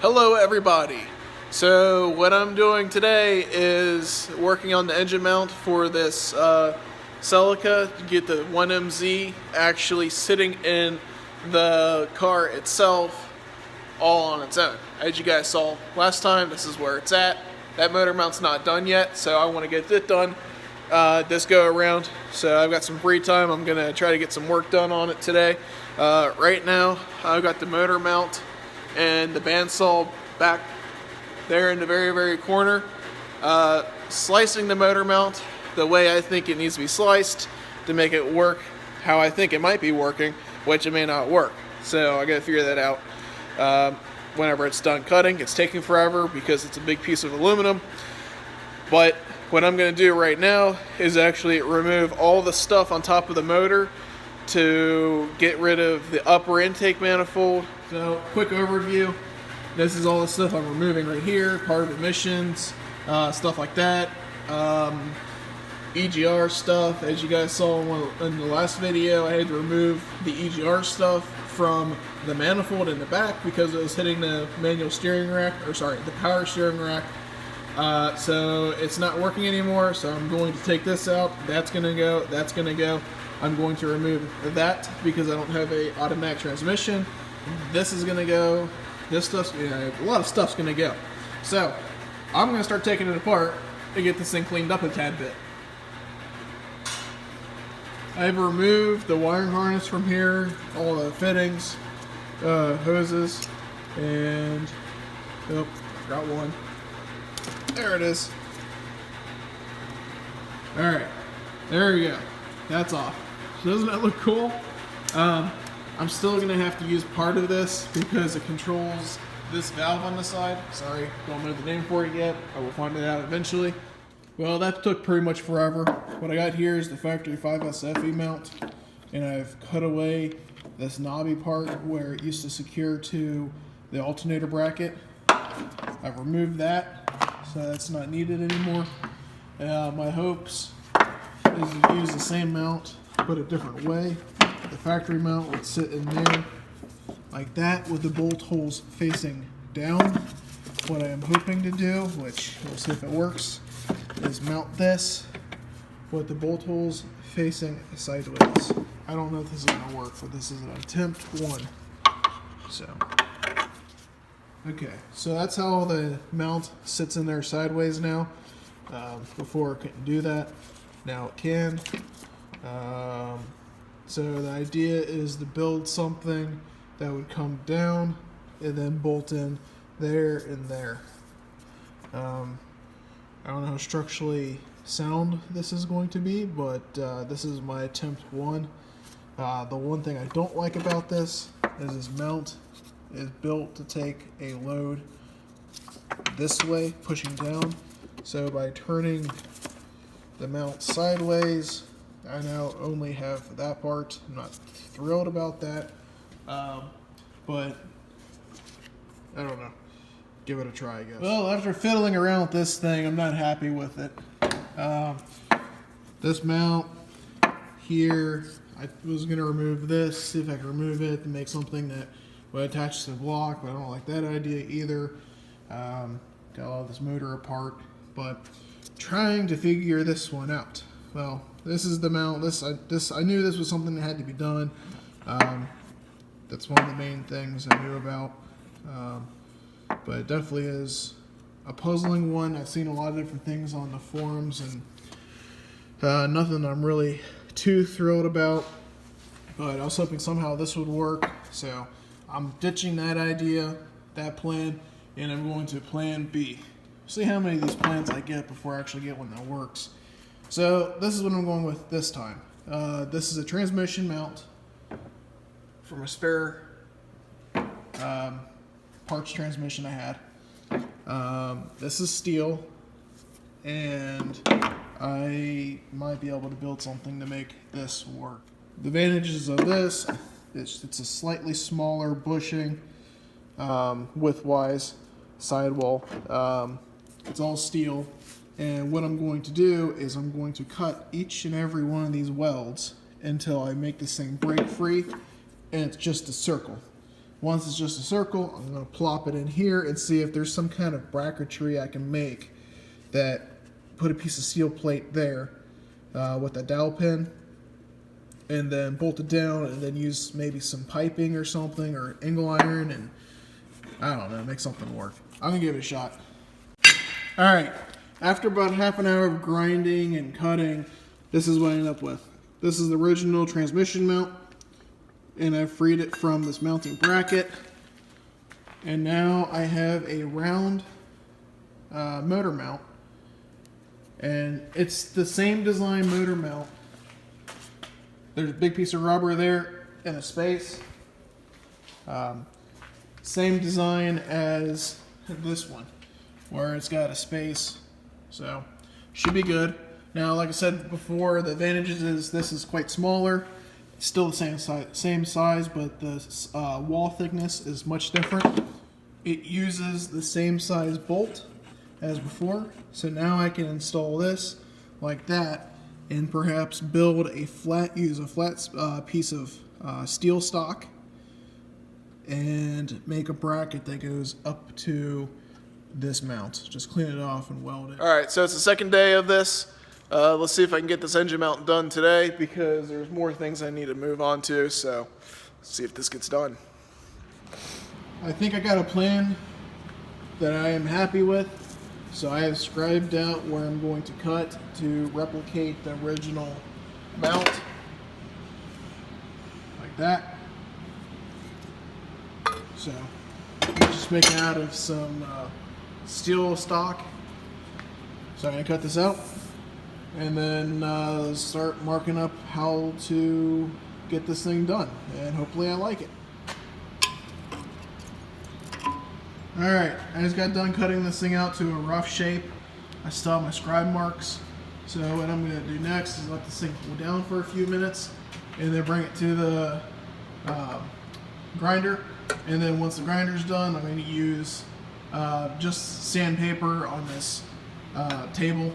Hello everybody. So what I'm doing today is working on the engine mount for this celica to get the 1MZ actually sitting in the car itself all on its own. As you guys saw last time, this is where it's at. That motor mount's not done yet, so I want to get it done this go around. So I've got some free time. I'm going to try to get some work done on it today. Right now I've got the motor mount and the bandsaw back there in the very corner, slicing the motor mount the way I think it needs to be sliced to make it work how I think it might be working, which it may not work. So I gotta figure that out whenever it's done cutting. It's taking forever because it's a big piece of aluminum, but what I'm gonna do right now is actually remove all the stuff on top of the motor to get rid of the upper intake manifold. So, quick overview. This is all the stuff I'm removing right here. Part of emissions, stuff like that. EGR stuff. As you guys saw in the last video, I had to remove the EGR stuff from the manifold in the back because it was hitting the manual steering rack, or sorry, the power steering rack. So it's not working anymore, so I'm going to take this out. That's gonna go, that's gonna go. I'm going to remove that because I don't have a automatic transmission. This is gonna go. This stuff's, a lot of stuff's gonna go. So I'm gonna start taking it apart and get this thing cleaned up a tad bit. I've removed the wiring harness from here, all the fittings, hoses, and oh, got one. There it is. All right, there we go. That's off. Doesn't that look cool? I'm still going to have to use part of this because it controls this valve on the side. Sorry, don't know the name for it yet. I will find it out eventually. Well, that took pretty much forever. What I got here is the factory 5SFE mount, and I've cut away this knobby part where it used to secure to the alternator bracket. I've removed that, so that's not needed anymore. My hopes is to use the same mount, but a different way. The factory mount would sit in there like that with the bolt holes facing down. What I am hoping to do, which we'll see if it works, is mount this with the bolt holes facing sideways. I don't know if this is going to work, but this is an attempt one. So, okay, so that's how the mount sits in there sideways now. Before it couldn't do that. Now it can. So the idea is to build something that would come down and then bolt in there and there. I don't know how structurally sound this is going to be, but this is my attempt one. The one thing I don't like about this is this mount is built to take a load this way, pushing down. So by turning the mount sideways, I now only have that part. I'm not thrilled about that, but I don't know. Give it a try, I guess. Well, after fiddling around with this thing, I'm not happy with it. This mount here, I was going to remove this, see if I can remove it and make something that would attach to the block, but I don't like that idea either. Got all this motor apart, but trying to figure this one out. Well, this is the mount. I knew this was something that had to be done. That's one of the main things I knew about. But it definitely is a puzzling one. I've seen a lot of different things on the forums, and nothing I'm really too thrilled about. But I was hoping somehow this would work. So I'm ditching that idea, that plan, and I'm going to plan B. See how many of these plans I get before I actually get one that works. So this is what I'm going with this time. This is a transmission mount from a spare parts transmission I had. This is steel, and I might be able to build something to make this work. The advantages of this is it's a slightly smaller bushing width-wise sidewall. It's all steel. And what I'm going to do is I'm going to cut each and every one of these welds until I make this thing break free and it's just a circle. Once it's just a circle, I'm going to plop it in here and see if there's some kind of bracketry I can make that put a piece of steel plate there with a dowel pin, and then bolt it down, and then use maybe some piping or something, or angle iron, and I don't know, make something work. I'm going to give it a shot. Alright, after about half an hour of grinding and cutting, this is what I ended up with. This is the original transmission mount, and I've freed it from this mounting bracket, and now I have a round motor mount, and it's the same design motor mount. There's a big piece of rubber there and a space. Same design as this one, where it's got a space, so should be good. Now, like I said before, the advantages is this is quite smaller. It's still the same size, but the wall thickness is much different. It uses the same size bolt as before, so now I can install this like that, and perhaps build a use a flat piece of steel stock, and make a bracket that goes up to this mount. Just clean it off and weld it. All right, so it's the second day of this. Let's see if I can get this engine mount done today, because there's more things I need to move on to, so let's see if this gets done. I think I got a plan that I am happy with, so I have scribed out where I'm going to cut to replicate the original mount, like that. So I'm just making out of some steel stock, so I'm going to cut this out, and then start marking up how to get this thing done, and hopefully I like it. Alright, I just got done cutting this thing out to a rough shape. I still have my scribe marks, so what I'm going to do next is let this thing cool down for a few minutes, and then bring it to the grinder, and then once the grinder's done, I'm going to use just sandpaper on this table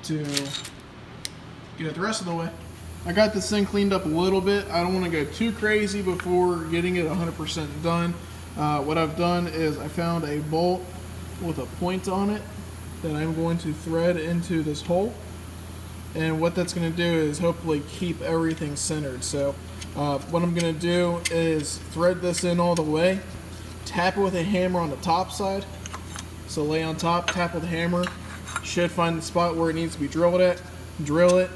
to get it the rest of the way. I got this thing cleaned up a little bit. I don't want to go too crazy before getting it 100% done. What I've done is I found a bolt with a point on it that I'm going to thread into this hole, and what that's going to do is hopefully keep everything centered. So what I'm going to do is thread this in all the way, tap it with a hammer on the top side. So lay on top, tap with a hammer, should find the spot where it needs to be drilled at, drill it.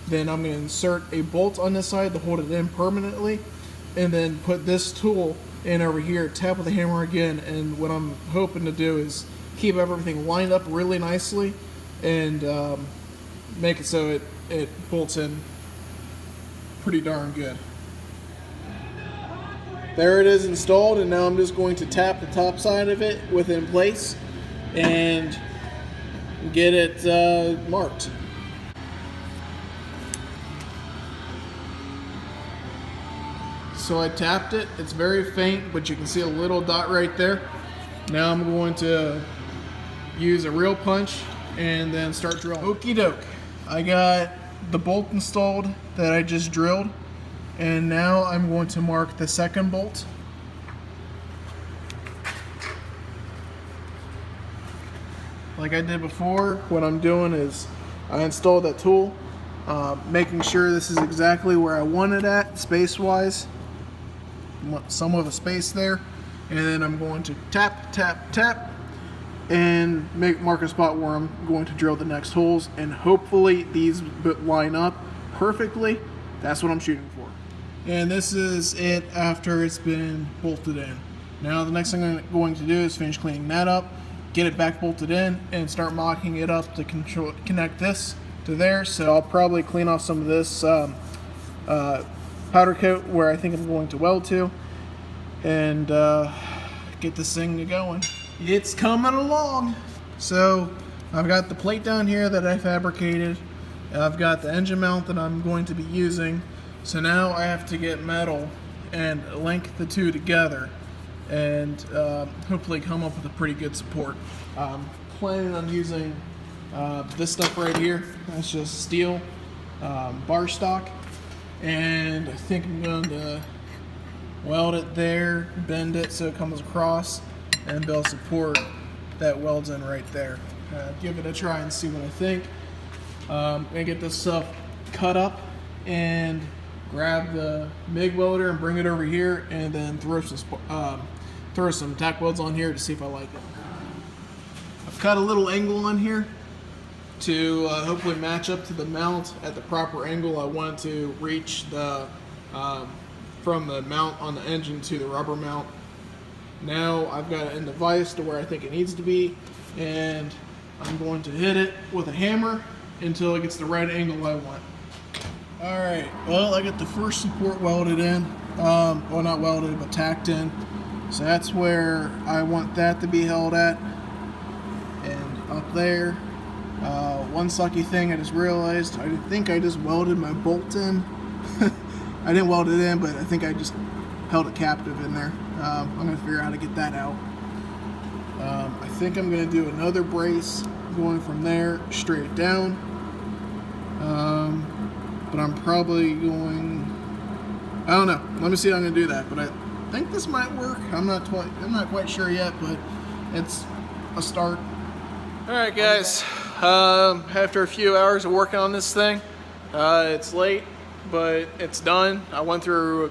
Then I'm going to insert a bolt on this side to hold it in permanently, and then put this tool in over here, tap with the hammer again, and what I'm hoping to do is keep everything lined up really nicely, and make it so it bolts in pretty darn good. There it is installed, and now I'm just going to tap the top side of it within place and get it marked. So I tapped it. It's very faint, but you can see a little dot right there. Now I'm going to use a real punch and then start drilling. Okie doke. I got the bolt installed that I just drilled, and now I'm going to mark the second bolt. Like I did before, what I'm doing is I installed that tool, making sure this is exactly where I want it at, space-wise. Some of a space there, and then I'm going to tap, tap, tap, and mark a spot where I'm going to drill the next holes, and hopefully these line up perfectly. That's what I'm shooting for. And this is it after it's been bolted in. Now the next thing I'm going to do is finish cleaning that up, get it back bolted in, and start mocking it up to connect this to there. So I'll probably clean off some of this powder coat where I think I'm going to weld to, and get this thing going. It's coming along. So I've got the plate down here that I fabricated. I've got the engine mount that I'm going to be using. So now I have to get metal and link the two together, and hopefully come up with a pretty good support. I'm planning on using this stuff right here. That's just steel bar stock. And I think I'm going to weld it there, bend it so it comes across, and build support that welds in right there. Give it a try and see what I think. And get this stuff cut up and grab the MIG welder and bring it over here, and then throw some tack welds on here to see if I like it. I've cut a little angle on here to hopefully match up to the mount at the proper angle. I want to reach the from the mount on the engine to the rubber mount. Now I've got it in the vise to where I think it needs to be, and I'm going to hit it with a hammer until it gets the right angle I want. Alright, well, I got the first support welded in. Well, not welded, but tacked in. So that's where I want that to be held at. And up there, one sucky thing I just realized, I think I just welded my bolt in. I didn't weld it in, but I think I just held it captive in there. I'm going to figure out how to get that out. I think I'm going to do another brace going from there straight down. But I'm probably going, I don't know. Let me see how I'm going to do that. But I think this might work. I'm not quite sure yet, but it's a start. All right, guys. After a few hours of working on this thing, it's late, but it's done. I went through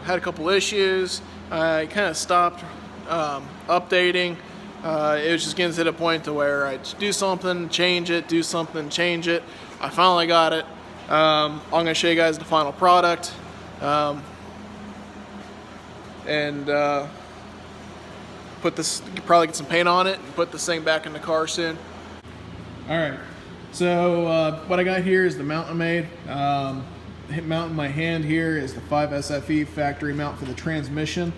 had a couple issues. I kind of stopped updating. It was just getting to the point to where I do something, change it, do something, change it. I finally got it. I'm going to show you guys the final product. Put this, probably get some paint on it and put this thing back in the car soon. Alright, so what I got here is the mount I made. The mount in my hand here is the 5 SFE factory mount for the transmission,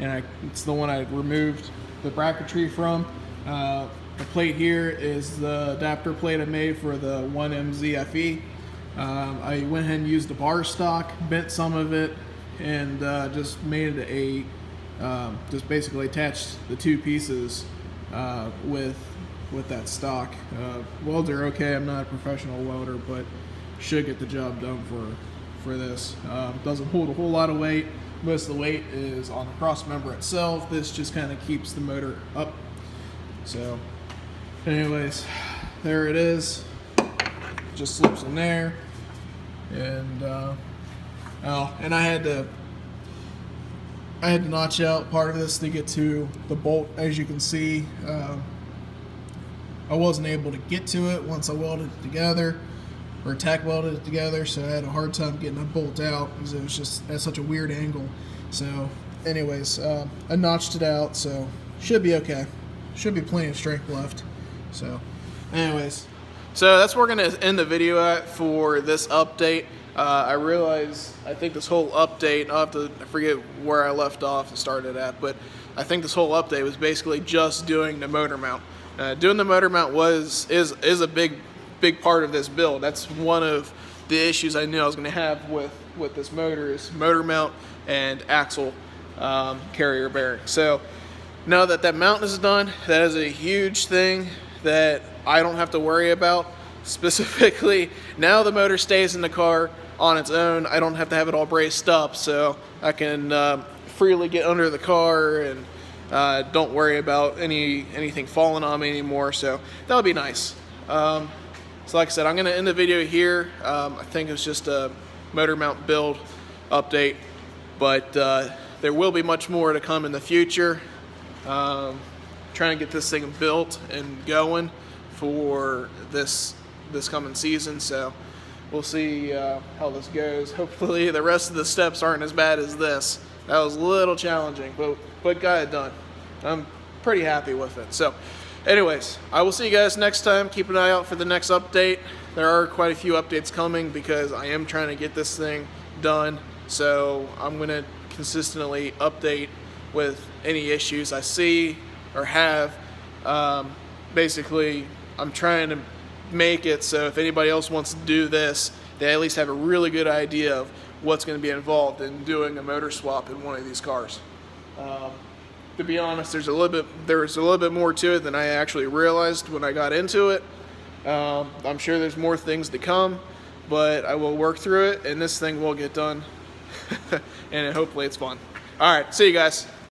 and it's the one I removed the bracketry from. The plate here is the adapter plate I made for the 1MZFE. I went ahead and used the bar stock, bent some of it, and just made a just basically attached the two pieces with that stock. Welds are okay. I'm not a professional welder, but should get the job done for this. Doesn't hold a whole lot of weight. Most of the weight is on the cross member itself. This just kind of keeps the motor up. So anyways, there it is. Just slips in there. And and I had to notch out part of this to get to the bolt. As you can see, I wasn't able to get to it once I welded it together, or tack welded it together, so I had a hard time getting the bolt out because it was just at such a weird angle. So anyways, I notched it out, so should be okay. Should be plenty of strength left. So anyways, so that's where we're going to end the video at for this update. I realize, I think this whole update, I'll have to forget where I left off and started at, but I think this whole update was basically just doing the motor mount. Doing the motor mount is a big part of this build. That's one of the issues I knew I was going to have with this motor, is motor mount and axle carrier bearing. So now that that mount is done, that is a huge thing that I don't have to worry about. Specifically, now the motor stays in the car on its own. I don't have to have it all braced up, so I can freely get under the car and don't worry about anything falling on me anymore. So that'll be nice. So like I said, I'm going to end the video here. I think it's just a motor mount build update, but there will be much more to come in the future. Trying to get this thing built and going for this coming season, so we'll see how this goes. Hopefully the rest of the steps aren't as bad as this. That was a little challenging, but got it done. I'm pretty happy with it. So anyways, I will see you guys next time. Keep an eye out for the next update. There are quite a few updates coming because I am trying to get this thing done, so I'm going to consistently update with any issues I see or have. Basically, I'm trying to make it so if anybody else wants to do this, they at least have a really good idea of what's going to be involved in doing a motor swap in one of these cars. To be honest, there's a little bit more to it than I actually realized when I got into it. I'm sure there's more things to come, but I will work through it, and this thing will get done, and hopefully it's fun. All right, see you guys.